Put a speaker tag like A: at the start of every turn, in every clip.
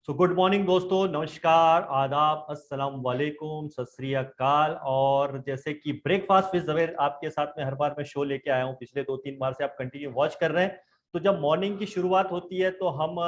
A: Good morning दोस्तों, नमस्कार, आदाब, अस्सलाम वालेकुम, सत श्री अकाल। और जैसे कि ब्रेकफास्ट विद जवेर आपके साथ में हर बार मैं शो लेके आया हूँ, पिछले 2-3 बार से आप कंटिन्यू वॉच कर रहे हैं। तो जब मॉर्निंग की शुरुआत होती है तो हम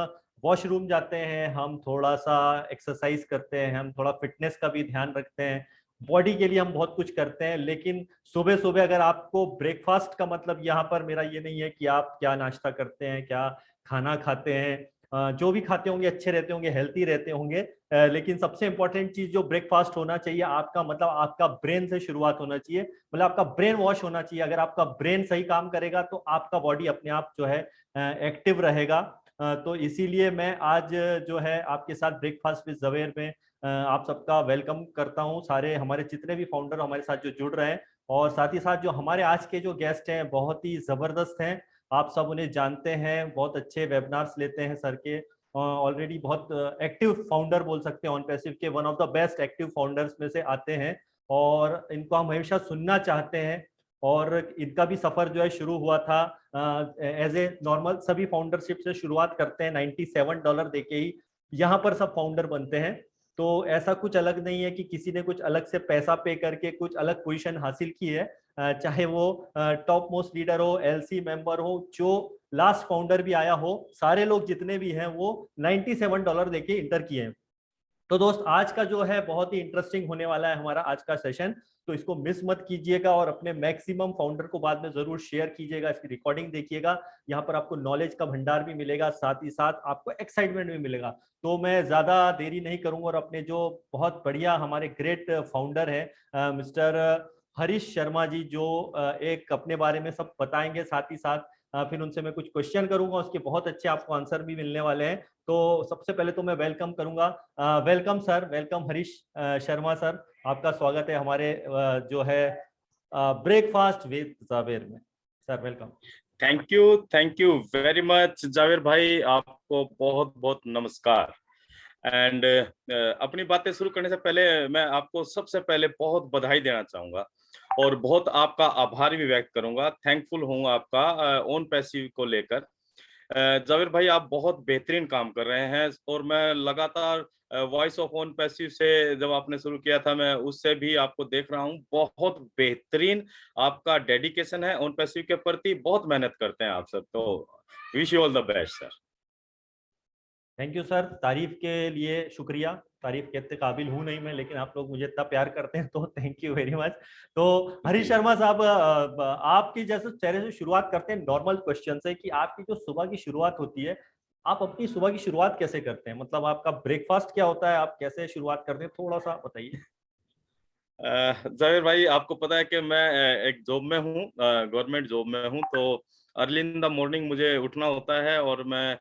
A: वॉशरूम जाते हैं, हम थोड़ा सा एक्सरसाइज करते हैं, हम थोड़ा फिटनेस का भी ध्यान रखते हैं, बॉडी के लिए हम बहुत कुछ करते हैं। लेकिन सुबह सुबह अगर आपको ब्रेकफास्ट का मतलब यहाँ पर मेरा ये नहीं है कि आप क्या नाश्ता करते हैं, क्या खाना खाते हैं। जो भी खाते होंगे अच्छे रहते होंगे, हेल्थी रहते होंगे। लेकिन सबसे इंपॉर्टेंट चीज जो ब्रेकफास्ट होना चाहिए आपका, मतलब आपका ब्रेन से शुरुआत होना चाहिए, मतलब आपका ब्रेन वॉश होना चाहिए। अगर आपका ब्रेन सही काम करेगा तो आपका बॉडी अपने आप जो है एक्टिव रहेगा। तो इसीलिए मैं आज जो है आपके साथ ब्रेकफास्ट विद जवेर में आप सबका वेलकम करता हूं। सारे हमारे जितने भी फाउंडर हमारे साथ जो जुड़ रहे हैं, और साथ ही साथ जो हमारे आज के जो गेस्ट हैं बहुत ही जबरदस्त हैं। आप सब उन्हें जानते हैं, बहुत अच्छे वेबिनार्स लेते हैं सर के, ऑलरेडी बहुत एक्टिव फाउंडर बोल सकते हैं ऑन पैसिव के, one of the best active founders में से आते हैं। और इनको हम हमेशा सुनना चाहते हैं। और इनका भी सफर जो है शुरू हुआ था एज ए नॉर्मल, सभी फाउंडरशिप से शुरुआत करते हैं $97 देके ही यहाँ पर सब फाउंडर बनते हैं। तो ऐसा कुछ अलग नहीं है कि किसी ने कुछ अलग से पैसा पे करके कुछ अलग पोजीशन हासिल की है। चाहे वो टॉप मोस्ट लीडर हो, एलसी मेंबर हो, जो लास्ट फाउंडर भी आया हो, सारे लोग जितने भी हैं वो $97 देके इंटर किए हैं। तो दोस्त, आज का जो है बहुत ही इंटरेस्टिंग होने वाला है हमारा आज का सेशन। तो इसको मिस मत कीजिएगा और अपने मैक्सिमम फाउंडर को बाद में जरूर शेयर कीजिएगा, इसकी रिकॉर्डिंग देखिएगा। यहाँ पर आपको नॉलेज का भंडार भी मिलेगा, साथ ही साथ आपको एक्साइटमेंट भी मिलेगा। तो मैं ज्यादा देरी नहीं करूंगा और अपने जो बहुत बढ़िया हमारे ग्रेट फाउंडर है मिस्टर हरीश शर्मा जी, जो एक अपने बारे में सब बताएंगे, साथ ही साथ फिर उनसे मैं कुछ क्वेश्चन करूंगा, उसके बहुत अच्छे आपको आंसर भी मिलने वाले हैं। तो सबसे पहले तो मैं वेलकम करूंगा, welcome sir, welcome Harish Sharma sir. आपका स्वागत है हमारे जो है ब्रेकफास्ट विद जावेर में। Sir welcome.
B: Thank you very much Javer भाई, आपको बहुत बहुत नमस्कार। एंड अपनी बातें शुरू करने से पहले मैं आपको सबसे पहले बहुत बधाई देना चाहूंगा और बहुत आपका आभार भी व्यक्त करूंगा, थैंकफुल हूँ आपका ओन पैसिव को लेकर। जावेर भाई, आप बहुत बेहतरीन काम कर रहे हैं और मैं लगातार वॉइस ऑफ ओन पैसिव से जब आपने शुरू किया था, मैं उससे भी आपको देख रहा हूँ। बहुत बेहतरीन आपका डेडिकेशन है ओन पैसिव के प्रति, बहुत मेहनत करते हैं आप सब। तो wish you all the best sir.
A: Thank you sir, तारीफ के लिए शुक्रिया। तारीफ के इतने काबिल हूं नहीं मैं, लेकिन आप लोग मुझे इतना प्यार करते हैं तो थैंक यू वेरी मच। तो हरीश शर्मा साहब, आपकी जैसे चेहरे से शुरुआत करते हैं नॉर्मल क्वेश्चन से, कि आपकी जो सुबह की शुरुआत होती है, आप अपनी सुबह की शुरुआत कैसे करते हैं? मतलब आपका ब्रेकफास्ट क्या होता है, आप कैसे शुरुआत करते हैं, थोड़ा सा बताइए।
B: जावेर भाई, आपको पता है कि मैं एक जॉब में हूँ, गवर्नमेंट जॉब में हूँ। तो अर्ली इन द मॉर्निंग मुझे उठना होता है और मैं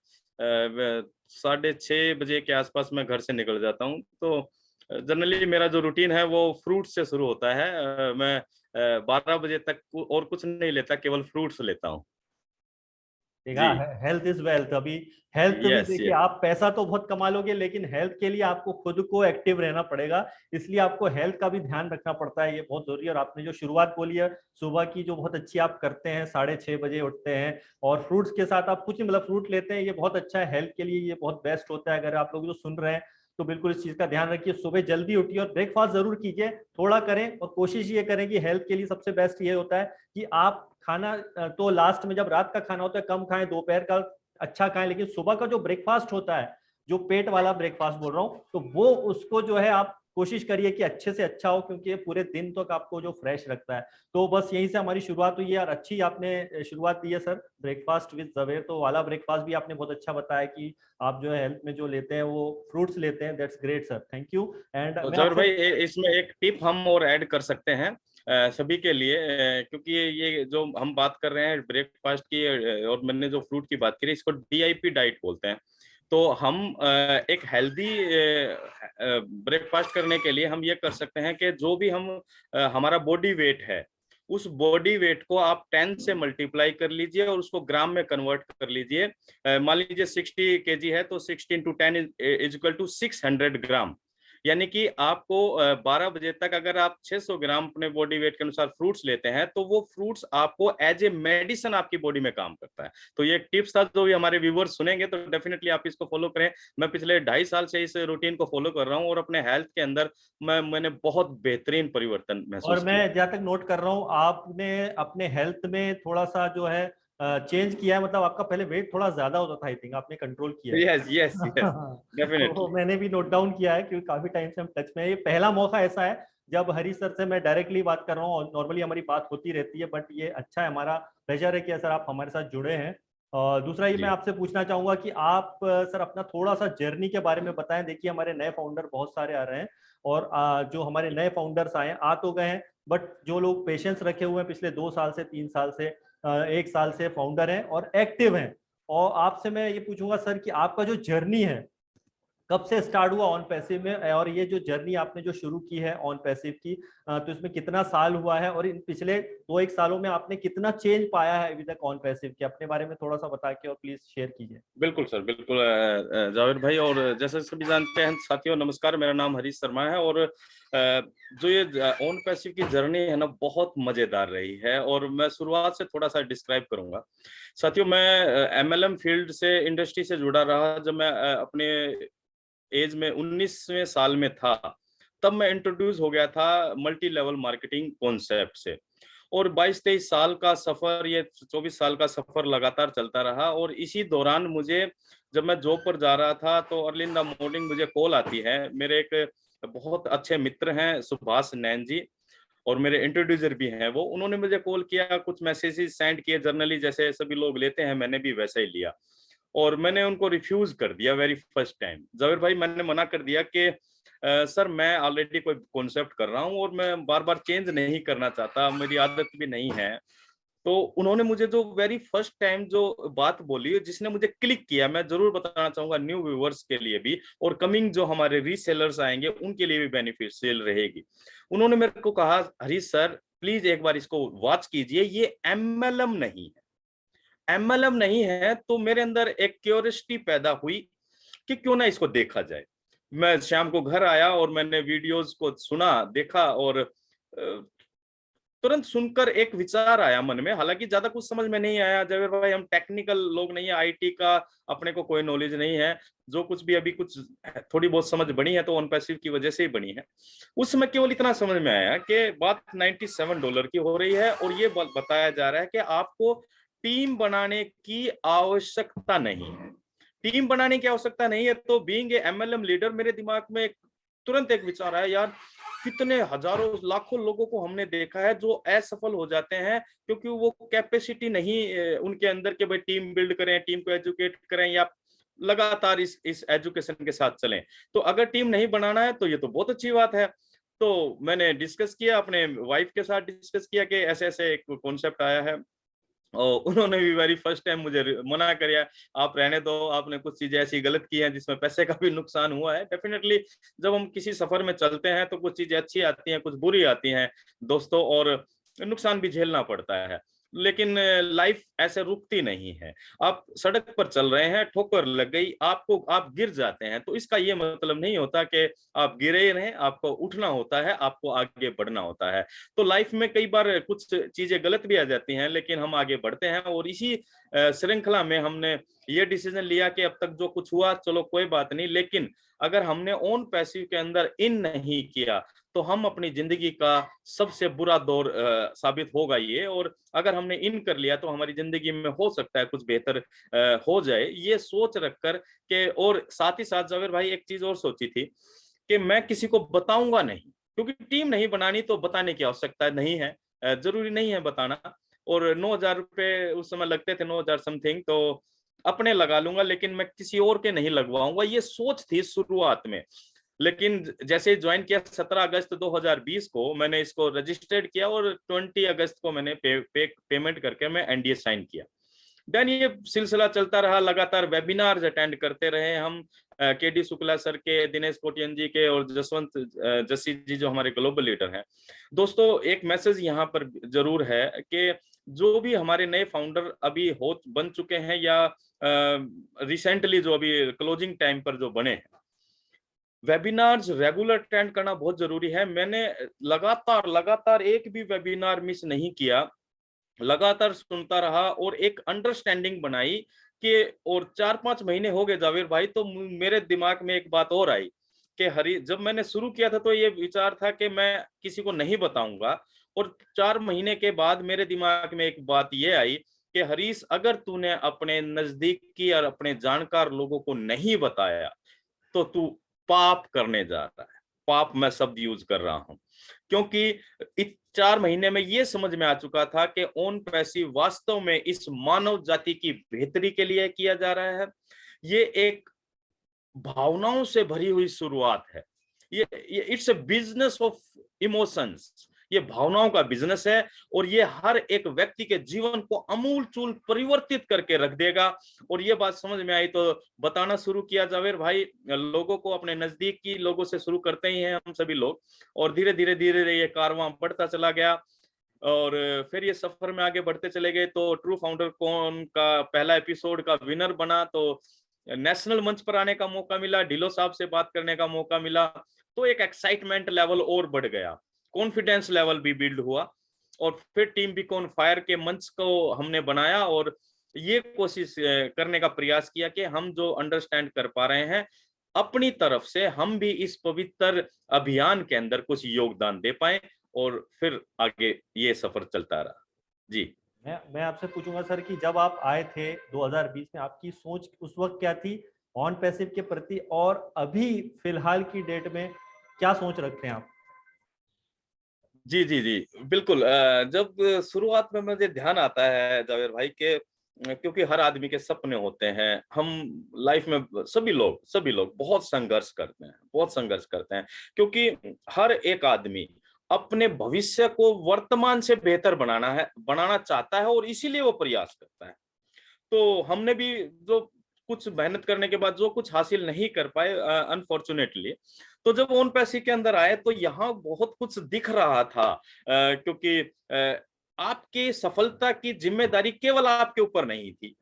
B: 6:30 बजे के आसपास मैं घर से निकल जाता हूँ। तो जनरली मेरा जो रूटीन है वो फ्रूट से शुरू होता है। मैं 12 बजे तक और कुछ नहीं लेता, केवल फ्रूट्स लेता हूँ।
A: देखा,
B: जी।
A: Health is wealth. अभी हेल्थ भी
B: यस
A: देखिए,
B: यस।
A: आप पैसा तो बहुत कमा लोगे, लेकिन हेल्थ के लिए आपको खुद को एक्टिव रहना पड़ेगा। इसलिए आपको हेल्थ का भी ध्यान रखना पड़ता है, ये बहुत जरूरी है। और आपने जो शुरुआत बोली है सुबह की, जो बहुत अच्छी आप करते हैं, 6:30 बजे उठते हैं और फ्रूट्स के साथ आप कुछ मतलब फ्रूट लेते हैं, ये बहुत अच्छा है हेल्थ के लिए, ये बहुत बेस्ट होता है। अगर आप लोग जो सुन रहे हैं तो बिल्कुल इस चीज का ध्यान रखिए, सुबह जल्दी उठिए और ब्रेकफास्ट जरूर कीजिए, थोड़ा करें। और कोशिश ये करें कि हेल्थ के लिए सबसे बेस्ट ये होता है कि आप खाना तो लास्ट में जब रात का खाना होता है कम खाएं, दोपहर का अच्छा खाएं, लेकिन सुबह का जो ब्रेकफास्ट होता है, जो पेट वाला ब्रेकफास्ट बोल रहा हूँ, तो वो उसको जो है आप कोशिश करिए कि अच्छे से अच्छा हो, क्योंकि ये पूरे दिन तक आपको जो फ्रेश रखता है। तो बस यहीं से हमारी शुरुआत हुई है और अच्छी आपने शुरुआत दी है सर, ब्रेकफास्ट विद जवेर तो वाला ब्रेकफास्ट भी आपने बहुत अच्छा बताया कि आप जो है हेल्थ में जो लेते हैं वो फ्रूट्स लेते हैं। That's great sir, thank you. And
B: तो
A: मैं
B: जवर
A: आपसे
B: भाई, इसमें एक टिप हम और ऐड कर सकते हैं सभी के लिए, क्योंकि ये जो हम बात कर रहे हैं ब्रेकफास्ट की, और मैंने जो फ्रूट की बात करी, इसको डीआईपी डाइट बोलते हैं। तो हम एक हेल्दी ब्रेकफास्ट करने के लिए हम ये कर सकते हैं कि जो भी हम हमारा बॉडी वेट है, उस बॉडी वेट को आप 10 से मल्टीप्लाई कर लीजिए और उसको ग्राम में कन्वर्ट कर लीजिए। मान लीजिए 60 kg है तो 16 × 10 = 600 ग्राम। यानी कि आपको 12 बजे तक अगर आप 600 ग्राम अपने बॉडी वेट के अनुसार फ्रूट्स लेते हैं तो वो फ्रूट्स आपको एज ए मेडिसिन आपकी बॉडी में काम करता है। तो ये एक टिप्स था जो भी हमारे व्यूवर्स सुनेंगे तो डेफिनेटली आप इसको फॉलो करें। मैं पिछले 2.5 साल से इस रूटीन को फॉलो कर रहा हूँ और अपने हेल्थ के अंदर मैंने बहुत बेहतरीन परिवर्तन
A: और
B: महसूस किया।
A: मैं जहाँ तक नोट कर रहा हूँ, आपने अपने हेल्थ में थोड़ा सा जो है चेंज किया है। मतलब आपका पहले वेट थोड़ा ज्यादा होता था, आई थिंक आपने कंट्रोल किया है।
B: यस यस यस,
A: तो
B: डेफिनेटली।
A: मैंने भी नोट डाउन किया है क्योंकि काफी टाइम से हम टच में है। ये पहला मौका ऐसा है जब हरी सर से मैं डायरेक्टली बात कर रहा हूँ, और नॉर्मली हमारी बात होती रहती है, बट ये अच्छा है, हमारा प्लेजर है कि सर आप हमारे साथ जुड़े हैं। और दूसरा ये मैं
B: जी
A: आपसे पूछना चाहूंगा कि आप सर अपना थोड़ा सा जर्नी के बारे में बताएं। देखिए हमारे नए फाउंडर बहुत सारे आ रहे हैं, और जो हमारे नए फाउंडर्स आए आ तो गए हैं, बट जो लोग पेशेंस रखे हुए हैं पिछले 2 साल से, 3 साल से, 1 साल से फाउंडर हैं और एक्टिव हैं, और आपसे मैं ये पूछूंगा सर कि आपका जो जर्नी है कब से स्टार्ट हुआ ऑन पैसिव में, और ये जो जर्नी आपने जो शुरू की है ऑन पैसिव की, तो इसमें कितना साल हुआ है, और इन पिछले 2-1 सालों में आपने कितना चेंज पाया है अभी तक ऑन पैसिव के, अपने बारे में थोड़ा सा बता के और प्लीज शेयर कीजिए।
B: बिल्कुल सर, बिल्कुल जावेद भाई। और जैसे सभी जानते हैं साथियों, नमस्कार, मेरा नाम हरीश शर्मा है। और जो ये ओन पैसिव की जर्नी है ना, बहुत मजेदार रही है और मैं शुरुआत से थोड़ा सा डिस्क्राइब करूंगा। साथियों, मैं एमएलएम फील्ड से, इंडस्ट्री से जुड़ा रहा जब मैं अपने एज में 19वें साल में था। तब मैं इंट्रोड्यूस हो गया था मल्टी लेवल मार्केटिंग कॉन्सेप्ट से। और 22-23 साल का सफर, ये 24 साल का सफर लगातार चलता रहा। और इसी दौरान मुझे, जब मैं जॉब पर जा रहा था तो अर्ली इन द मॉर्निंग मुझे कॉल आती है। मेरे एक बहुत अच्छे मित्र हैं सुभाष नैन जी, और मेरे इंट्रोड्यूसर भी हैं वो। उन्होंने मुझे कॉल किया, कुछ मैसेजेस सेंड किए जर्नली, जैसे सभी लोग लेते हैं, मैंने भी वैसे ही लिया। और मैंने उनको रिफ्यूज कर दिया वेरी फर्स्ट टाइम। जावेद भाई, मैंने मना कर दिया कि सर मैं ऑलरेडी कोई कॉन्सेप्ट कर रहा हूँ और मैं बार बार चेंज नहीं करना चाहता, मेरी आदत भी नहीं है। तो उन्होंने मुझे जो वेरी फर्स्ट टाइम जो बात बोली, जिसने मुझे क्लिक किया, मैं जरूर बताना चाहूंगा न्यू व्यूअर्स के लिए भी, और कमिंग जो हमारे रीसेलर्स आएंगे उनके लिए भी बेनिफिशियल रहेगी। उन्होंने मेरे को कहा, हरीश सर प्लीज एक बार इसको वॉच कीजिए, ये एमएलएम नहीं है। एमएलएम नहीं है तो मेरे अंदर एक क्यूरियोसिटी पैदा हुई कि क्यों ना इसको देखा जाए। मैं शाम को घर आया और मैंने वीडियोस को सुना, देखा, और तुरंत सुनकर एक विचार आया मन में। हालांकि ज्यादा कुछ समझ में नहीं आया जवेर भाई, हम टेक्निकल लोग नहीं है, आईटी का अपने को कोई नॉलेज नहीं है। जो कुछ भी अभी कुछ थोड़ी बहुत समझ बनी है तो ऑन पैसिव की वजह से ही बनी है। उस समय केवल इतना समझ में आया कि बात $97 की हो रही है और ये बताया जा रहा है कि आपको टीम बनाने की आवश्यकता नहीं है। टीम बनाने की आवश्यकता नहीं है तो बीइंग ए एमएलएम लीडर, मेरे दिमाग में तुरंत एक विचार आया, यार कितने हजारों लाखों लोगों को हमने देखा है जो असफल हो जाते हैं क्योंकि वो कैपेसिटी नहीं उनके अंदर के भाई टीम बिल्ड करें, टीम को एजुकेट करें या लगातार इस एजुकेशन के साथ चलें। तो अगर टीम नहीं बनाना है तो ये तो बहुत अच्छी बात है। तो मैंने डिस्कस किया, अपने वाइफ के साथ डिस्कस किया कि ऐसे ऐसे एक कॉन्सेप्ट आया है, और उन्होंने भी वेरी फर्स्ट टाइम मुझे मना किया, आप रहने दो, आपने कुछ चीजें ऐसी गलत की हैं जिसमें पैसे का भी नुकसान हुआ है। डेफिनेटली जब हम किसी सफर में चलते हैं तो कुछ चीजें अच्छी आती हैं, कुछ बुरी आती हैं दोस्तों, और नुकसान भी झेलना पड़ता है। लेकिन लाइफ ऐसे रुकती नहीं है। आप सड़क पर चल रहे हैं, ठोकर लग गई आपको, आप गिर जाते हैं, तो इसका ये मतलब नहीं होता कि आप गिरे रहें, आपको उठना होता है, आपको आगे बढ़ना होता है। तो लाइफ में कई बार कुछ चीजें गलत भी आ जाती हैं लेकिन हम आगे बढ़ते हैं। और इसी श्रृंखला में हमने ये डिसीजन लिया कि अब तक जो कुछ हुआ चलो कोई बात नहीं, लेकिन अगर हमने ओन पैसिव के अंदर इन नहीं किया तो हम अपनी जिंदगी का सबसे बुरा दौर साबित होगा ये। और अगर हमने इन कर लिया तो हमारी जिंदगी में हो सकता है कुछ बेहतर हो जाए, ये सोच रखकर के। और साथ ही साथ जावेर भाई एक चीज और सोची थी कि मैं किसी को बताऊंगा नहीं, क्योंकि टीम नहीं बनानी तो बताने की आवश्यकता नहीं है, जरूरी नहीं है बताना। और 9,000 रुपए उस समय लगते थे, 9,000 समथिंग, तो अपने लगा लूंगा लेकिन मैं किसी और के नहीं लगवाऊंगा, ये सोच थी शुरुआत में। लेकिन जैसे ज्वाइन किया 17 अगस्त 2020 को मैंने इसको रजिस्टर्ड किया और 20 अगस्त को मैंने पेमेंट करके मैं एनडीए साइन किया। देन ये सिलसिला चलता रहा, लगातार वेबिनार्स अटेंड करते रहे हम, के डी शुक्ला सर के, दिनेश कोटियन जी के, और जसवंत जस्सी जी जो हमारे ग्लोबल लीडर हैं। दोस्तों एक मैसेज यहाँ पर जरूर है कि जो भी हमारे नए फाउंडर अभी हो बन चुके हैं या रिसेंटली जो अभी क्लोजिंग टाइम पर जो बने हैं, वेबिनार्स रेगुलर अटेंड करना बहुत जरूरी है। मैंने लगातार लगातार एक भी वेबिनार मिस नहीं किया, लगातार सुनता रहा और एक अंडरस्टैंडिंग बनाई कि, और 4-5 महीने हो गए जावेद भाई, तो मेरे दिमाग में एक बात और आई कि हरी, जब मैंने शुरू किया था तो ये विचार था कि मैं किसी को नहीं बताऊंगा, और 4 महीने के बाद मेरे दिमाग में एक बात ये आई कि हरीश, अगर तूने अपने नजदीकी और अपने जानकार लोगों को नहीं बताया तो तू पाप करने जा रहा है। पाप मैं शब्द यूज कर रहा हूं, क्योंकि इस 4 महीने में ये समझ में आ चुका था कि ओन पैसिव वास्तव में इस मानव जाति की बेहतरी के लिए किया जा रहा है। ये एक भावनाओं से भरी हुई शुरुआत है। ये it's a business of emotions. ये भावनाओं का बिजनेस है, और ये हर एक व्यक्ति के जीवन को अमूल चूल परिवर्तित करके रख देगा। और ये बात समझ में आई तो बताना शुरू किया जावेर भाई लोगों को, अपने नजदीक की लोगों से शुरू करते ही हैं हम सभी लोग, और धीरे धीरे धीरे ये कारवां बढ़ता चला गया। और फिर ये सफर में आगे बढ़ते चले गए, तो ट्रू फाउंडर कौन का पहला एपिसोड का विनर बना, तो नेशनल मंच पर आने का मौका मिला, ढिलो साहब से बात करने का मौका मिला, तो एक एक्साइटमेंट लेवल और बढ़ गया, कॉन्फिडेंस लेवल भी बिल्ड हुआ। और फिर टीम बीक ऑन फायर के मंच को हमने बनाया, और ये कोशिश करने का प्रयास किया कि हम जो अंडरस्टैंड कर पा रहे हैं अपनी तरफ से, हम भी इस पवित्र अभियान के अंदर कुछ योगदान दे पाए, और फिर आगे ये सफर चलता रहा। जी,
A: मैं आपसे पूछूंगा सर कि जब आप आए थे 2020 में, आपकी सोच उस वक्त क्या थी ऑन पैसिव के प्रति, और अभी फिलहाल की डेट में क्या सोच रखते हैं आप?
B: जी, जी, जी, बिल्कुल। जब शुरुआत में मुझे ध्यान आता है जावेद भाई के, क्योंकि हर आदमी के सपने होते हैं, हम लाइफ में सभी लोग बहुत संघर्ष करते हैं, बहुत संघर्ष करते हैं, क्योंकि हर एक आदमी अपने भविष्य को वर्तमान से बेहतर बनाना चाहता है, और इसीलिए वो प्रयास करता है। तो हमने भी जो कुछ मेहनत करने के बाद जो कुछ हासिल नहीं कर पाए अनफॉर्चुनेटली, तो जब ओन पैसे के अंदर आए तो यहाँ बहुत कुछ दिख रहा था, क्योंकि आपकी सफलता की जिम्मेदारी केवल आपके ऊपर नहीं थी।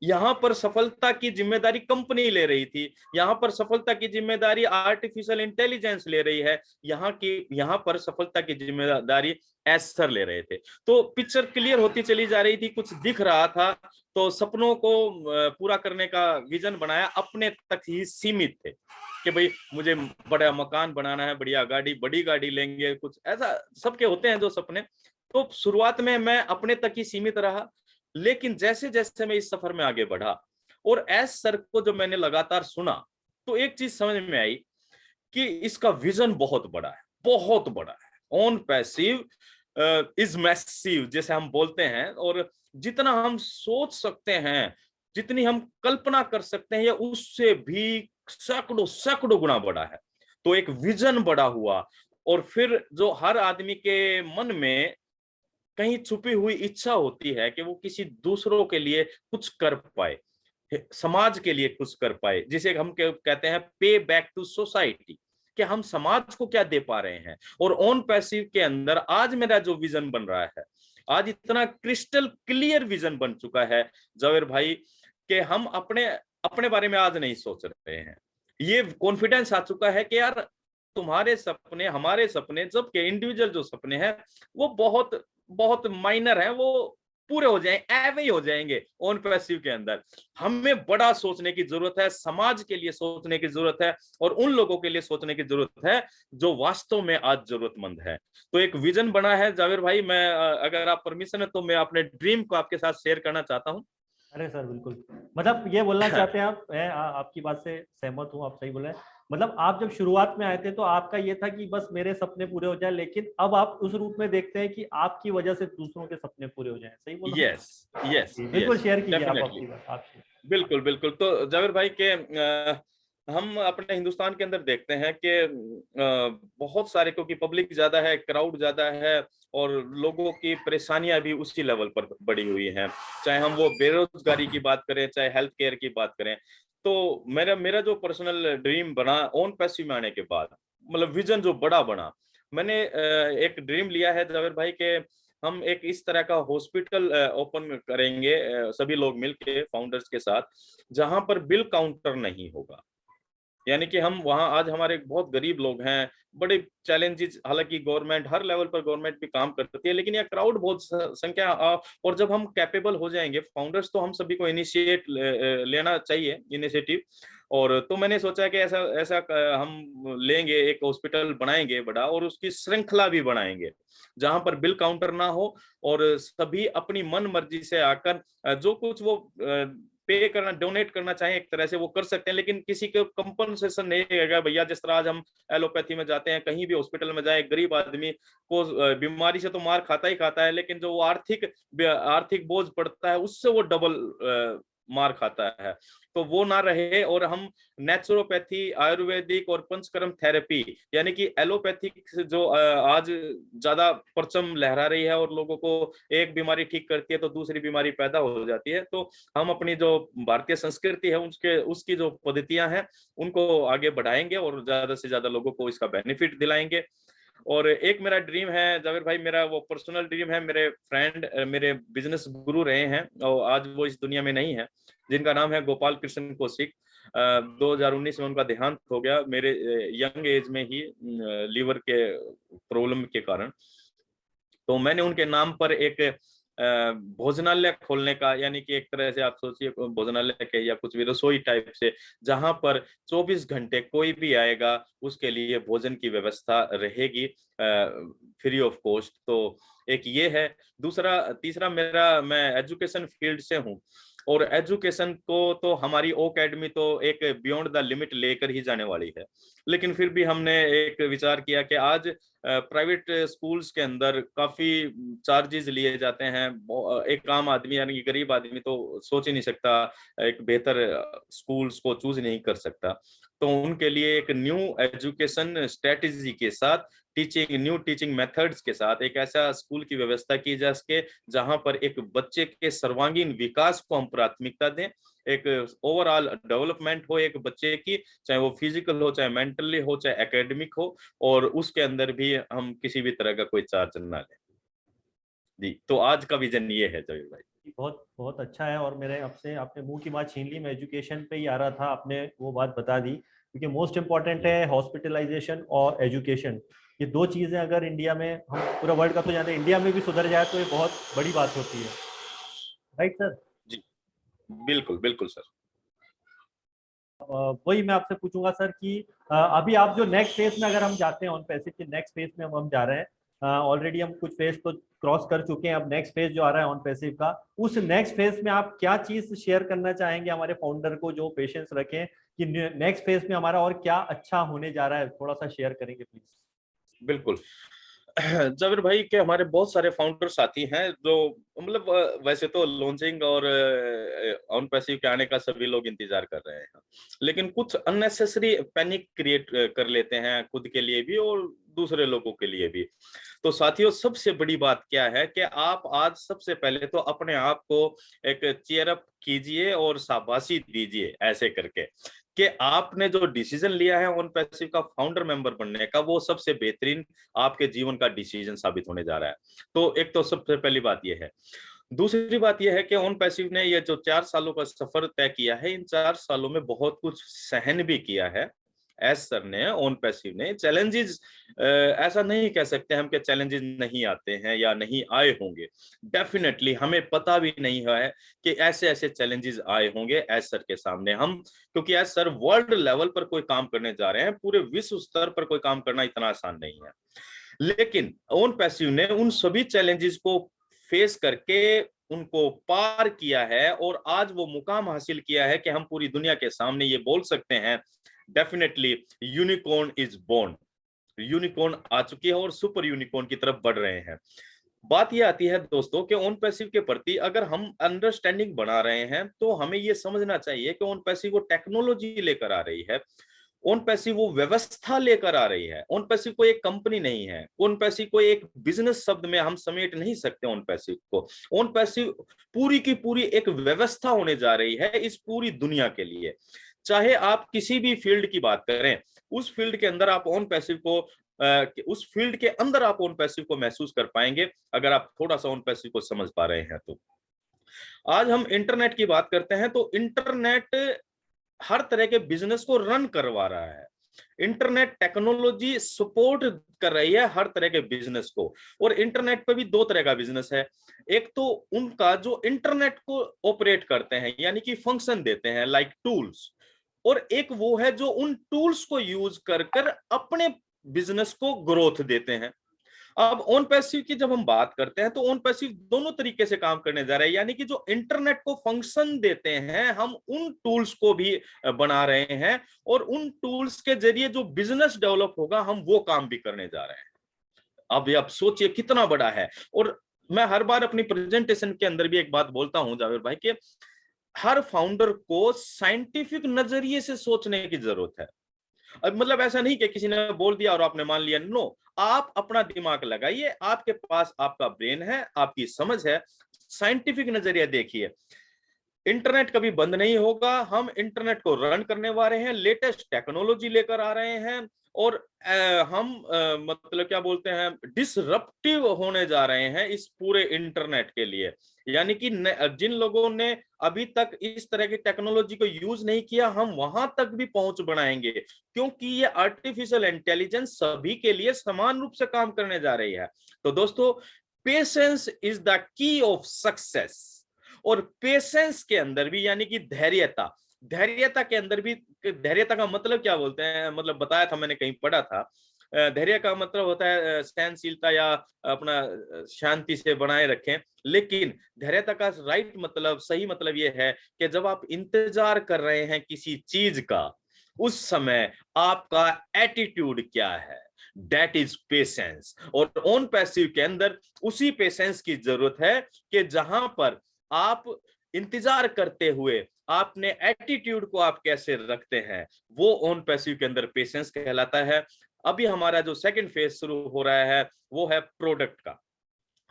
B: यहाँ पर सफलता की जिम्मेदारी कंपनी ले रही थी, यहाँ पर सफलता की जिम्मेदारी आर्टिफिशियल इंटेलिजेंस ले रही है, यहाँ पर सफलता की जिम्मेदारी एसर ले रहे थे। तो पिक्चर क्लियर होती चली जा रही थी, कुछ दिख रहा था, तो सपनों को पूरा करने का विजन बनाया, अपने तक ही सीमित थे कि भाई मुझे बड़ा मकान बनाना है, बढ़िया गाड़ी, बड़ी गाड़ी लेंगे, कुछ ऐसा सबके होते हैं जो सपने। तो शुरुआत में मैं अपने तक ही सीमित रहा, लेकिन जैसे जैसे मैं इस सफर में आगे बढ़ा और एस सर को जब मैंने लगातार सुना, तो एक चीज समझ में आई कि इसका विजन बहुत बड़ा है, बहुत बड़ा है। ऑन पैसिव इज मैसिव जैसे हम बोलते हैं, और जितना हम सोच सकते हैं, जितनी हम कल्पना कर सकते हैं, या उससे भी सैकड़ों सैकड़ों गुना बड़ा है। तो एक विजन बड़ा हुआ, और फिर जो हर आदमी के मन में कहीं छुपी हुई इच्छा होती है कि वो किसी दूसरों के लिए कुछ कर पाए, समाज के लिए कुछ कर पाए, जिसे हम कहते हैं पे बैक टू सोसाइटी, कि हम समाज को क्या दे पा रहे हैं। और ऑन पैसिव के अंदर आज मेरा जो विजन बन रहा है, आज इतना क्रिस्टल क्लियर विजन बन चुका है जवेर भाई, कि हम अपने अपने बारे में आज नहीं सोच रहे हैं। ये कॉन्फिडेंस आ चुका है कि यार तुम्हारे सपने, हमारे सपने, जबकि इंडिविजुअल जो सपने हैं वो बहुत बहुत माइनर है, वो पूरे हो जाएं, एवे ही हो जाएंगे। ऑन पैसिव के अंदर हमें बड़ा सोचने की जरूरत है, समाज के लिए सोचने की जरूरत है, और उन लोगों के लिए सोचने की जरूरत है जो वास्तव में आज जरूरतमंद है। तो एक विजन बना है जावेर भाई। मैं अगर आप परमिशन है तो मैं अपने ड्रीम को आपके साथ शेयर करना चाहता हूँ।
A: अरे सर बिल्कुल, मतलब ये बोलना चाहते हैं आप, मैं आपकी बात से सहमत हूँ, आप सही बोले हैं। मतलब आप जब शुरुआत में आए थे तो आपका ये था कि बस मेरे सपने पूरे हो जाए, लेकिन अब आप उस रूप में देखते हैं कि आपकी वजह से दूसरों के सपने पूरे हो जाएं। सही बोला?
B: यस, यस,
A: जी, बिल्कुल
B: यस,
A: शेयर कीजिए आप
B: डेफिनेटली।
A: अपनी बात, आप शेयर।
B: बिल्कुल, बिल्कुल। तो जावेर भाई के हम अपने हिंदुस्तान के अंदर देखते हैं कि बहुत सारे, क्योंकि पब्लिक ज्यादा है, क्राउड ज्यादा है, और लोगों की परेशानियां भी उसी लेवल पर बढ़ी हुई हैं, चाहे हम वो बेरोजगारी की बात करें, चाहे हेल्थ केयर की बात करें। तो मेरा मेरा जो पर्सनल ड्रीम बना ऑन पैसिव में आने के बाद, मतलब विजन जो बड़ा बना, मैंने एक ड्रीम लिया है जावेर भाई के, हम एक इस तरह का हॉस्पिटल ओपन करेंगे सभी लोग मिलके फाउंडर्स के साथ, जहां पर बिल काउंटर नहीं होगा। यानी कि हम वहाँ आज हमारे बहुत गरीब लोग हैं, बड़े चैलेंजेस, हालांकि गवर्नमेंट हर लेवल पर गवर्नमेंट भी काम करती है, लेकिन यह क्राउड बहुत संख्या और जब हम कैपेबल हो जाएंगे फाउंडर्स, तो हम सभी को इनिशिएट लेना चाहिए इनिशिएटिव। और तो मैंने सोचा कि ऐसा ऐसा हम लेंगे, एक हॉस्पिटल बनाएंगे बड़ा, और उसकी श्रृंखला भी बनाएंगे जहां पर बिल काउंटर ना हो, और सभी अपनी मन मर्जी से आकर जो कुछ वो पे करना, डोनेट करना चाहे एक तरह से वो कर सकते हैं, लेकिन किसी को कंपनसेशन नहीं रहेगा भैया। जिस तरह आज हम एलोपैथी में जाते हैं, कहीं भी हॉस्पिटल में जाए, गरीब आदमी को बीमारी से तो मार खाता ही खाता है, लेकिन जो वो आर्थिक बोझ पड़ता है उससे वो डबल मार खाता है। तो वो ना रहे, और हम नेचुरोपैथी, आयुर्वेदिक और पंचकर्म थेरेपी, यानी कि एलोपैथिक जो आज ज्यादा परचम लहरा रही है और लोगों को एक बीमारी ठीक करती है तो दूसरी बीमारी पैदा हो जाती है, तो हम अपनी जो भारतीय संस्कृति है उसकी जो पद्धतियां हैं उनको आगे बढ़ाएंगे और ज्यादा से ज्यादा लोगों को इसका बेनिफिट दिलाएंगे। और एक मेरा ड्रीम है जावेद भाई, मेरा वो पर्सनल ड्रीम है, मेरे फ्रेंड, मेरे बिजनेस गुरु रहे हैं और आज वो इस दुनिया में नहीं है, जिनका नाम है गोपाल कृष्ण कौशिक। 2019 में उनका देहांत हो गया, मेरे यंग एज में ही, लीवर के प्रॉब्लम के कारण। तो मैंने उनके नाम पर एक भोजनालय खोलने का, यानी कि एक तरह से आप सोचिए भोजनालय के या कुछ भी रसोई टाइप से, जहां पर 24 घंटे कोई भी आएगा उसके लिए भोजन की व्यवस्था रहेगी फ्री ऑफ कॉस्ट। तो एक ये है। दूसरा, तीसरा मेरा, मैं एजुकेशन फील्ड से हूँ, और एजुकेशन को तो हमारी ओ अकेडमी तो एक बियॉन्ड द लिमिट लेकर ही जाने वाली है, लेकिन फिर भी हमने एक विचार किया कि आज प्राइवेट स्कूल्स के अंदर काफी चार्जेस लिए जाते हैं। एक आम आदमी यानी कि गरीब आदमी तो सोच ही नहीं सकता, एक बेहतर स्कूल्स को चूज नहीं कर सकता। तो उनके लिए एक न्यू एजुकेशन स्ट्रेटेजी के साथ, न्यू टीचिंग मेथड्स के साथ एक ऐसा स्कूल की व्यवस्था की जा सके जहां पर एक बच्चे के सर्वांगीण विकास को हम प्राथमिकता दें, एक ओवरऑल डेवलपमेंट हो एक बच्चे की, चाहे वो फिजिकल हो, चाहे मेंटली हो, चाहे एकेडमिक हो, और उसके अंदर भी हम किसी भी तरह का कोई चार्ज ना लें। जी, तो आज का विजन ये है जमीर भाई।
A: बहुत बहुत अच्छा है। और मेरे आपसे, आपने मुंह की बात छीन ली, मैं एजुकेशन पे ही आ रहा था, आपने वो बात बता दी, क्योंकि मोस्ट इम्पॉर्टेंट है हॉस्पिटलाइजेशन और एजुकेशन। ये दो चीज़ें अगर इंडिया में, हम पूरा वर्ल्ड का तो जानते हैं, इंडिया में भी सुधर जाए तो ये बहुत बड़ी बात होती है। Right sir?
B: जी बिल्कुल बिल्कुल सर।
A: वही मैं आपसे पूछूंगा सर कि अभी आप जो नेक्स्ट फेज में अगर हम जाते हैं, ऑन पैसिव के नेक्स्ट फेज में हम जा रहे हैं, ऑलरेडी हम कुछ फेज तो क्रॉस कर चुके हैं, अब नेक्स्ट फेज जो आ रहा है ऑन पैसिव का, उस नेक्स्ट फेज में आप क्या चीज शेयर करना चाहेंगे हमारे फाउंडर को, जो पेशेंस रखें कि नेक्स्ट फेज में हमारा और क्या अच्छा होने जा रहा है, थोड़ा सा शेयर करेंगे प्लीज।
B: बिल्कुल। जाविर भाई के हमारे बहुत सारे फाउंडर साथी हैं जो, मतलब वैसे तो लॉन्चिंग और ऑन पैसिव के आने का सभी लोग इंतजार कर रहे हैं, लेकिन कुछ अननेसेसरी पैनिक क्रिएट कर लेते हैं खुद के लिए भी और दूसरे लोगों के लिए भी। तो साथियों, सबसे बड़ी बात क्या है कि आप आज सबसे पहले तो अपने आप को एक चीयर अप कीजिए और शाबाशी दीजिए ऐसे करके कि आपने जो डिसीजन लिया है ऑन पैसिव का फाउंडर मेंबर बनने का, वो सबसे बेहतरीन आपके जीवन का डिसीजन साबित होने जा रहा है। तो एक तो सबसे पहली बात यह है। दूसरी बात यह है कि ऑन पैसिव ने ये जो 4 सालों का सफर तय किया है, इन 4 सालों में बहुत कुछ सहन भी किया है। एस सर ने, ऑन पैसिव ने चैलेंजेस, ऐसा नहीं कह सकते हम कि चैलेंजेस नहीं आते हैं या नहीं आए होंगे। डेफिनेटली हमें पता भी नहीं है कि ऐसे ऐसे चैलेंजेस आए होंगे एस सर के सामने। हम, क्योंकि एस सर वर्ल्ड लेवल पर कोई काम करने जा रहे हैं, पूरे विश्व स्तर पर कोई काम करना इतना आसान नहीं है, लेकिन ऑन पैसिव ने उन सभी चैलेंजेस को फेस करके उनको पार किया है और आज वो मुकाम हासिल किया है कि हम पूरी दुनिया के सामने ये बोल सकते हैं, definitely unicorn is born. Unicorn आ चुकी है और सुपर यूनिकॉर्न की तरफ बढ़ रहे हैं। बात ये आती है दोस्तों कि ऑन पैसिव के प्रति अगर हम अंडरस्टैंडिंग बना रहे हैं तो हमें ये समझना चाहिए कि ऑन पैसिव वो टेक्नोलॉजी लेकर आ रही है, ऑन पैसिव वो व्यवस्था लेकर आ रही है। ऑन पैसिव कोई एक कंपनी नहीं है, ऑन पैसिव कोई एक बिजनेस शब्द में हम समेट नहीं सकते ऑन पैसिव को। ऑन पैसिव पूरी की पूरी एक व्यवस्था होने जा रही है इस पूरी दुनिया के लिए। चाहे आप किसी भी फील्ड की बात करें, उस फील्ड के अंदर आप ऑन पैसिव को उस फील्ड के अंदर आप ऑन पैसिव को महसूस कर पाएंगे अगर आप थोड़ा सा ऑन पैसिव को समझ पा रहे हैं तो। आज हम इंटरनेट की बात करते हैं तो इंटरनेट हर तरह के बिजनेस को रन करवा रहा है। इंटरनेट टेक्नोलॉजी सपोर्ट कर रही है हर तरह के बिजनेस को। और इंटरनेट पे भी दो तरह का बिजनेस है। एक तो उनका जो इंटरनेट को ऑपरेट करते हैं, यानी कि फंक्शन देते हैं लाइक टूल्स, और एक वो है जो उन टूल्स को यूज कर कर अपने बिजनेस को ग्रोथ देते हैं। अब ऑन पैसिव की जब हम बात करते हैं तो ऑन पैसिव दोनों तरीके से काम करने जा रहे हैं, यानी कि जो इंटरनेट को फंक्शन देते हैं हम उन टूल्स को भी बना रहे हैं, और उन टूल्स के जरिए जो बिजनेस डेवलप होगा हम वो काम भी करने जा रहे हैं। अब ये आप सोचिए कितना बड़ा है। और मैं हर बार अपनी प्रेजेंटेशन के अंदर भी एक बात बोलता हूं जावेद भाई कि हर फाउंडर को साइंटिफिक नजरिए से सोचने की जरूरत है। अब मतलब ऐसा नहीं कि किसी ने बोल दिया और आपने मान लिया, नो, आप अपना दिमाग लगाइए, आपके पास आपका ब्रेन है, आपकी समझ है, साइंटिफिक नजरिया देखिए। इंटरनेट कभी बंद नहीं होगा, हम इंटरनेट को रन करने वाले हैं, लेटेस्ट टेक्नोलॉजी लेकर आ रहे हैं, और हम मतलब क्या बोलते हैं, डिसरप्टिव होने जा रहे हैं इस पूरे इंटरनेट के लिए। यानी कि जिन लोगों ने अभी तक इस तरह की टेक्नोलॉजी को यूज नहीं किया, हम वहां तक भी पहुंच बढ़ाएंगे, क्योंकि ये आर्टिफिशियल इंटेलिजेंस सभी के लिए समान रूप से काम करने जा रही है। तो दोस्तों, patience is the key of success. और पेशेंस के अंदर भी, यानी कि धैर्यता, धैर्यता के अंदर भी, धैर्यता का मतलब क्या बोलते हैं, मतलब बताया था मैंने, कहीं पढ़ा था, धैर्य का मतलब होता है सहनशीलता या अपना शांति से बनाए रखें। लेकिन धैर्यता का राइट मतलब, सही मतलब यह है कि जब आप इंतजार कर रहे हैं किसी चीज का, उस समय आपका एटीट्यूड क्या है, दैट इज पेशेंस। और ऑन पैसिव के अंदर उसी पेशेंस की जरूरत है कि जहां पर आप इंतजार करते हुए आपने एटीट्यूड को आप कैसे रखते हैं, वो ऑन पैसिव के अंदर पेशेंस कहलाता है। अभी हमारा जो सेकंड फेज शुरू हो रहा है वो है प्रोडक्ट का।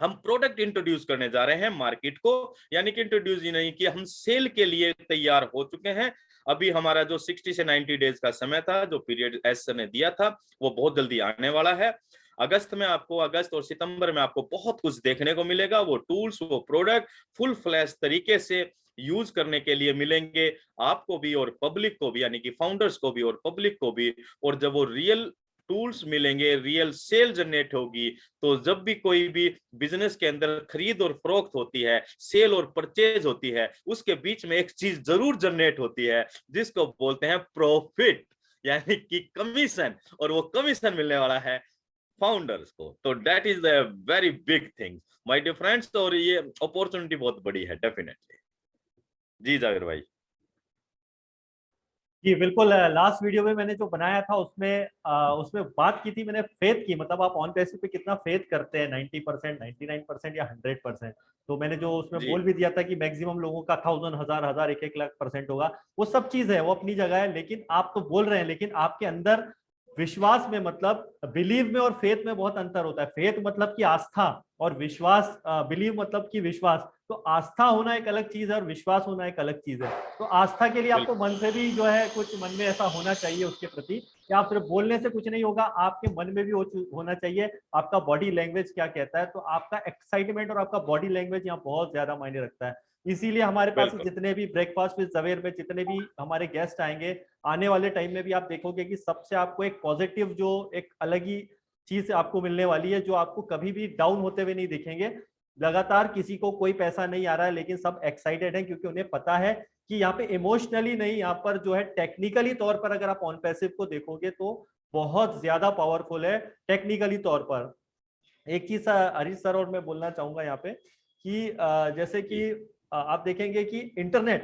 B: हम प्रोडक्ट इंट्रोड्यूस करने जा रहे हैं मार्केट को, यानी कि इंट्रोड्यूस ही नहीं कि हम सेल के लिए तैयार हो चुके हैं। अभी हमारा जो 60 से 90 डेज का समय था, जो पीरियड एस सर ने दिया था, वो बहुत जल्दी आने वाला है। अगस्त में आपको, अगस्त और सितंबर में आपको बहुत कुछ देखने को मिलेगा। वो टूल्स, वो प्रोडक्ट फुल फ्लैश तरीके से यूज करने के लिए मिलेंगे आपको भी और पब्लिक को भी, यानी कि फाउंडर्स को भी और पब्लिक को भी। और जब वो रियल टूल्स मिलेंगे, रियल सेल जनरेट होगी, तो जब भी कोई भी बिजनेस के अंदर खरीद और फरोख्त होती है, सेल और परचेज होती है, उसके बीच में एक चीज जरूर जनरेट होती है जिसको बोलते हैं प्रॉफिट, यानी कि कमीशन। और वो कमीशन मिलने वाला है फाउंडर्स को। तो that is the very big thing my dear friends. और ये अपॉर्चुनिटी बहुत बड़ी है डेफिनेटली। जी जावेद भाई।
A: जी बिल्कुल। लास्ट वीडियो में मैंने जो बनाया था उसमें बात की थी मैंने फेथ की, मतलब आप ऑन पैसिव पे कितना फेथ करते हैं, 90%, 99% या 100%। तो मैंने जो उसमें
B: जी
A: बोल भी दिया था कि मैक्सिमम लोगों का 1000, हजार हजार, 1-1 लाख% होगा। वो सब चीज है, वो अपनी जगह है। लेकिन आप तो बोल रहे हैं, लेकिन आपके अंदर विश्वास में, मतलब बिलीव में और फेथ में बहुत अंतर होता है। फेथ मतलब कि आस्था, और विश्वास, बिलीव मतलब कि विश्वास। तो आस्था होना एक अलग चीज है और विश्वास होना एक अलग चीज है। तो आस्था के लिए आपको
B: बिल्कुल
A: मन से भी जो है कुछ मन में ऐसा होना चाहिए उसके प्रति, कि आप सिर्फ बोलने से कुछ नहीं होगा, आपके मन में भी होना चाहिए। आपका बॉडी लैंग्वेज क्या कहता है, तो आपका एक्साइटमेंट और आपका बॉडी लैंग्वेज यहाँ बहुत ज्यादा मायने रखता है। इसीलिए हमारे पास
B: बिल्कुल
A: जितने भी ब्रेकफास्ट विद जवेर में जितने भी हमारे गेस्ट आएंगे, आने वाले टाइम में भी आप देखोगे कि सबसे आपको एक पॉजिटिव, जो एक अलग ही चीज आपको मिलने वाली है, जो आपको कभी भी डाउन होते हुए नहीं दिखेंगे। लगातार किसी को कोई पैसा नहीं आ रहा है, लेकिन सब एक्साइटेड है, क्योंकि उन्हें पता है कि यहाँ पे इमोशनली नहीं, यहाँ पर जो है टेक्निकली तौर पर अगर आप ऑन पैसिव को देखोगे तो बहुत ज्यादा पावरफुल है टेक्निकली तौर पर। एक चीज हरीश सर और मैं बोलना चाहूंगा यहाँ पे कि जैसे कि
B: जी
A: आप देखेंगे कि इंटरनेट,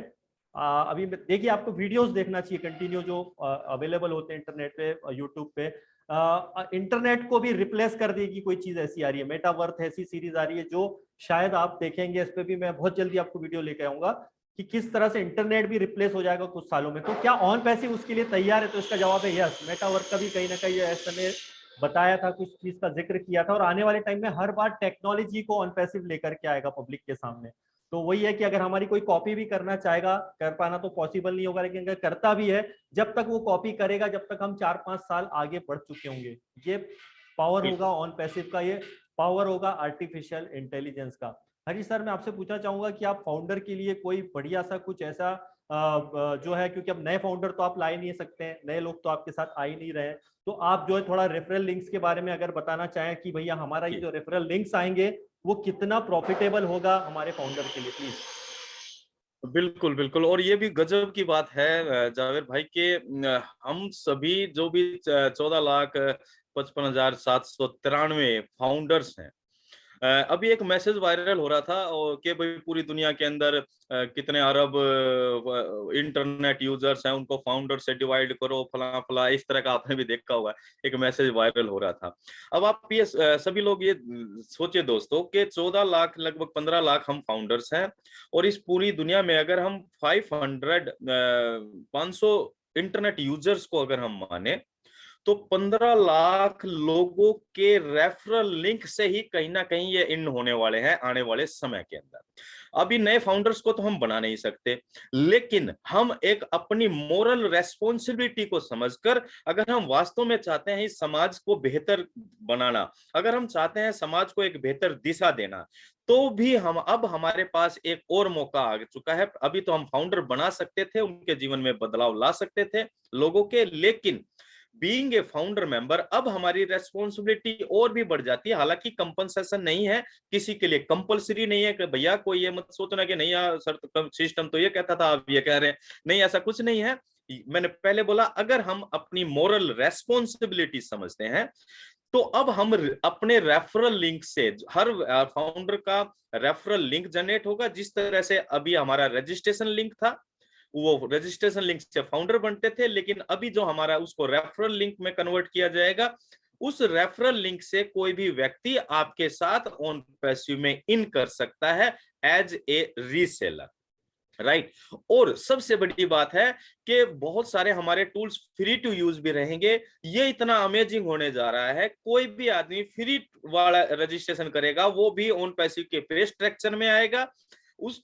A: अभी देखिए आपको वीडियोस देखना चाहिए कंटिन्यू जो अवेलेबल होते हैं इंटरनेट पे, यूट्यूब पे। इंटरनेट को भी रिप्लेस कर देगी कोई चीज ऐसी आ रही है, मेटावर्थ ऐसी सीरीज आ रही है जो शायद आप देखेंगे। इस पे भी मैं बहुत जल्दी आपको वीडियो लेके आऊंगा कि किस तरह से इंटरनेट भी रिप्लेस हो जाएगा कुछ सालों में। तो क्या ऑन पैसिव उसके लिए तैयार है? तो इसका जवाब है यस। मेटावर्थ का भी कहीं ना कहीं ऐसा ने बताया था, कुछ चीज का जिक्र किया था, और आने वाले टाइम में हर बार टेक्नोलॉजी को ऑन पैसिव लेकर के आएगा पब्लिक के सामने। तो वही है कि अगर हमारी कोई कॉपी भी करना चाहेगा, कर पाना तो पॉसिबल नहीं होगा, लेकिन अगर करता भी है, जब तक वो कॉपी करेगा, जब तक हम 4-5 साल आगे बढ़ चुके होंगे। ये पावर होगा
B: बिल्कुल।
A: ऑन पैसिव का, ये पावर होगा आर्टिफिशियल इंटेलिजेंस का। हरी सर, मैं आपसे पूछना चाहूंगा कि आप फाउंडर के लिए कोई बढ़िया सा कुछ ऐसा जो है, क्योंकि अब नए फाउंडर तो आप ला ही नहीं सकते हैं, नए लोग तो आपके साथ आ ही नहीं रहे हैं, तो आप जो है थोड़ा रेफरल लिंक्स के बारे में अगर बताना चाहें कि भैया हमारा ये जो रेफरल लिंक्स आएंगे वो कितना प्रॉफिटेबल होगा हमारे फाउंडर के लिए, प्लीज।
B: बिल्कुल बिल्कुल। और ये भी गजब की बात है जावेद भाई के हम सभी जो भी 14,55,793 फाउंडर्स हैं, अभी एक मैसेज वायरल हो रहा था और कि भाई पूरी दुनिया के अंदर कितने अरब इंटरनेट यूजर्स हैं, उनको फाउंडर से डिवाइड करो, फला फला, इस तरह का आपने भी देखा होगा, एक मैसेज वायरल हो रहा था। अब आप ये सभी लोग ये सोचिए दोस्तों कि 14 लाख लगभग 15 लाख हम फाउंडर्स हैं, और इस पूरी दुनिया में अगर हम 500 इंटरनेट यूजर्स को अगर हम माने, तो 15 लाख लोगों के रेफरल लिंक से ही कहीं ना कहीं ये इन होने वाले हैं आने वाले समय के अंदर। अभी नए फाउंडर्स को तो हम बना नहीं सकते, लेकिन हम एक अपनी मोरल रेस्पॉन्सिबिलिटी को समझकर, अगर हम वास्तव में चाहते हैं इस समाज को बेहतर बनाना, अगर हम चाहते हैं समाज को एक बेहतर दिशा देना, तो भी हम अब हमारे पास एक और मौका आ चुका है। अभी तो हम फाउंडर बना सकते थे, उनके जीवन में बदलाव ला सकते थे लोगों के, लेकिन बीइंग ए फाउंडर मेंबर अब हमारी रेस्पॉन्सिबिलिटी और भी बढ़ जाती है। हालांकि कंपनसेशन नहीं है, किसी के लिए कंपलसरी नहीं है कि भैया कोई ये मत सोचना कि नहीं यार सर सिस्टम तो ये कहता था आप ये कह रहे हैं, नहीं ऐसा कुछ नहीं है। मैंने पहले बोला, अगर हम अपनी मोरल रेस्पॉन्सिबिलिटी समझते हैं, तो अब हम अपने रेफरल लिंक से हर फाउंडर का रेफरल लिंक जनरेट होगा। जिस तरह से अभी हमारा रजिस्ट्रेशन लिंक था, वो रजिस्ट्रेशन लिंक से फाउंडर बनते थे, लेकिन अभी जो हमारा उसको रेफरल लिंक में कन्वर्ट किया जाएगा, उस रेफरल लिंक से कोई भी व्यक्ति आपके साथ ऑन पैसिव में इन कर सकता है एज ए रीसेलर, राइट। और सबसे बड़ी बात है कि बहुत सारे हमारे टूल्स फ्री टू यूज भी रहेंगे। ये इतना अमेजिंग होने जा रहा है, कोई भी आदमी फ्री वाला रजिस्ट्रेशन करेगा, वो भी ऑन पैसिव के पे स्ट्रक्चर में आएगा। उस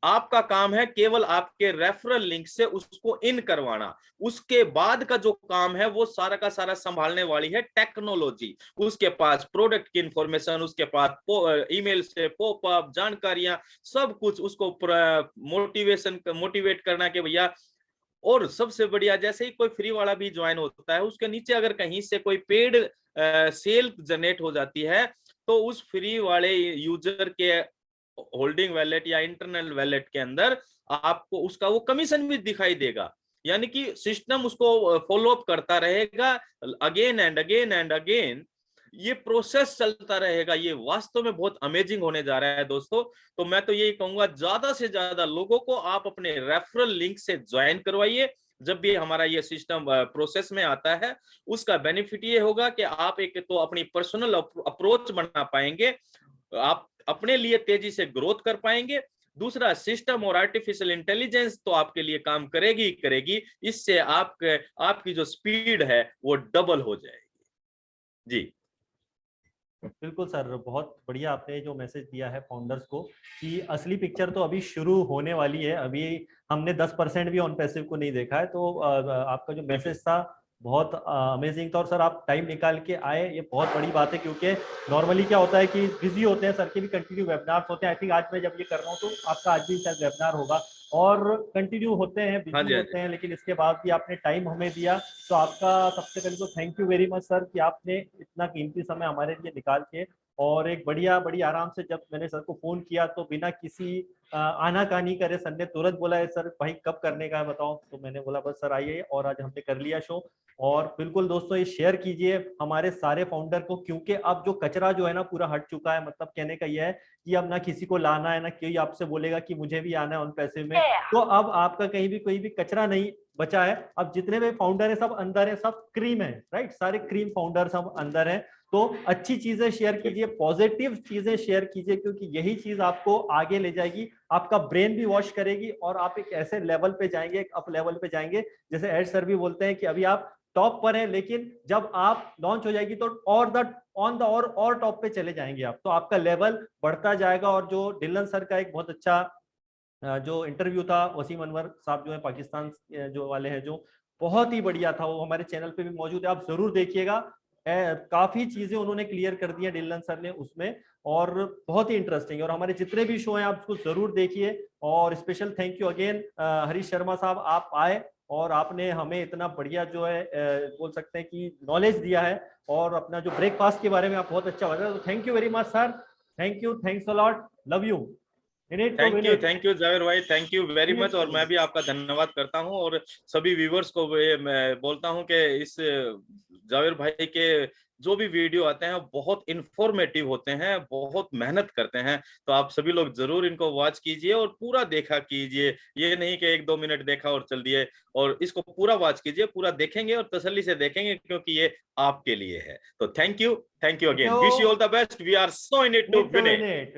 B: आपका काम है केवल आपके रेफरल लिंक से उसको इन करवाना। उसके बाद का जो काम है वो सारा का सारा संभालने वाली है टेक्नोलॉजी। उसके पास प्रोडक्ट की इंफॉर्मेशन, उसके पास ईमेल से पॉपअप जानकारियां, सब कुछ उसको मोटिवेट करना कि भैया। और सबसे बढ़िया, जैसे ही कोई फ्री वाला भी ज्वाइन होता है, उसके नीचे अगर कहीं से कोई पेड सेल जनरेट हो जाती है, तो उस फ्री वाले यूजर के होल्डिंग वैलेट या इंटरनल वैलेट के अंदर आपको उसका वो कमीशन भी दिखाई देगा। यानी कि सिस्टम उसको फॉलो अप करता रहेगा again and again and again, ये प्रोसेस चलता रहेगा। ये वास्तव में बहुत अमेजिंग होने जा रहा है दोस्तों। तो मैं तो यही कहूंगा, ज्यादा से ज्यादा लोगों को आप अपने रेफरल लिंक से ज्वाइन करवाइए। जब भी हमारा ये सिस्टम प्रोसेस में आता है, उसका बेनिफिट ये होगा कि आप एक तो अपनी पर्सनल अप्रोच बना पाएंगे, आप अपने लिए तेजी से ग्रोथ कर पाएंगे। दूसरा, सिस्टम और आर्टिफिशियल इंटेलिजेंस तो आपके लिए काम करेगी करेगी, इससे आपकी जो स्पीड है वो डबल हो जाएगी। जी
A: बिल्कुल सर, बहुत बढ़िया आपने जो मैसेज दिया है फाउंडर्स को कि असली पिक्चर तो अभी शुरू होने वाली है। अभी हमने 10% भी ऑन पैसिव को नहीं देखा है, तो आपका जो मैसेज था बहुत अमेजिंग था। और सर आप टाइम निकाल के आए, ये बहुत बड़ी बात है, क्योंकि नॉर्मली क्या होता है कि बिजी होते हैं, सर के भी कंटिन्यू वेबिनार्स होते हैं। आई थिंक आज मैं जब ये कर रहा हूँ तो आपका आज भी शायद वेबिनार होगा, और कंटिन्यू होते हैं,
B: हाँ
A: बिजी
B: जी हाँ
A: होते
B: जी।
A: हैं, लेकिन इसके बाद भी आपने टाइम हमें दिया। तो आपका सबसे पहले तो thank you very much sir कि आपने इतना कीमती समय हमारे लिए निकाल के, और एक बढ़िया बड़ी आराम से, जब मैंने सर को फोन किया तो बिना किसी आनाकानी करे सर ने तुरंत बोला है सर भाई कब करने का है बताओ। तो मैंने बोला बस सर आइए, और आज हमने कर लिया शो। और बिल्कुल दोस्तों ये शेयर कीजिए हमारे सारे फाउंडर को, क्योंकि अब जो कचरा जो है ना पूरा हट चुका है। मतलब कहने का यह है कि अब ना किसी को लाना है, ना कोई आपसे बोलेगा कि मुझे भी आना है उन पैसे में। तो अब आपका कहीं भी कोई भी कचरा नहीं बचा है। अब जितने भी फाउंडर है सब अंदर है, सब क्रीम है, राइट, सारे क्रीम फाउंडर सब अंदर है। तो अच्छी चीजें शेयर कीजिए, पॉजिटिव चीजें शेयर कीजिए, क्योंकि यही चीज आपको आगे ले जाएगी, आपका ब्रेन भी वॉश करेगी, और आप एक ऐसे लेवल पे जाएंगे, एक अप लेवल पे जाएंगे। जैसे एड सर भी बोलते हैं कि अभी आप टॉप पर हैं, लेकिन जब आप लॉन्च हो जाएगी तो और टॉप पे चले जाएंगे आप, तो आपका लेवल बढ़ता जाएगा। और जो डिलन सर का एक बहुत अच्छा जो इंटरव्यू था, वसीम अनवर साहब जो है पाकिस्तान जो वाले हैं, जो बहुत ही बढ़िया था, वो हमारे चैनल पे भी मौजूद है, आप जरूर देखिएगा। काफी चीजें उन्होंने क्लियर कर दी है डिलन सर ने उसमें, और बहुत ही इंटरेस्टिंग है। और हमारे जितने भी शो हैं आप उसको जरूर देखिए। और special thank you again Harish Sharma साहब, आप आए और आपने हमें इतना बढ़िया जो है बोल सकते हैं कि नॉलेज दिया है, और अपना जो ब्रेकफास्ट के बारे में आप बहुत अच्छा बताया, तो thank you very much sir. Thank you, thanks a lot, love you.
B: Thank you Javer भाई, थैंक यू वेरी मच। और मैं भी आपका धन्यवाद करता हूं, और सभी व्यूवर्स को मैं बोलता हूं कि इस जावेर भाई के जो भी वीडियो आते हैं बहुत इंफॉर्मेटिव होते हैं, बहुत मेहनत करते हैं। तो आप सभी लोग जरूर इनको वॉच कीजिए और पूरा देखा कीजिए। ये नहीं कि 1-2 मिनट देखा और चल दिए, और इसको पूरा वॉच कीजिए, पूरा देखेंगे और तसल्ली से देखेंगे, क्योंकि ये आपके लिए है। तो thank you again, wish you all the best, we are so in it to win it.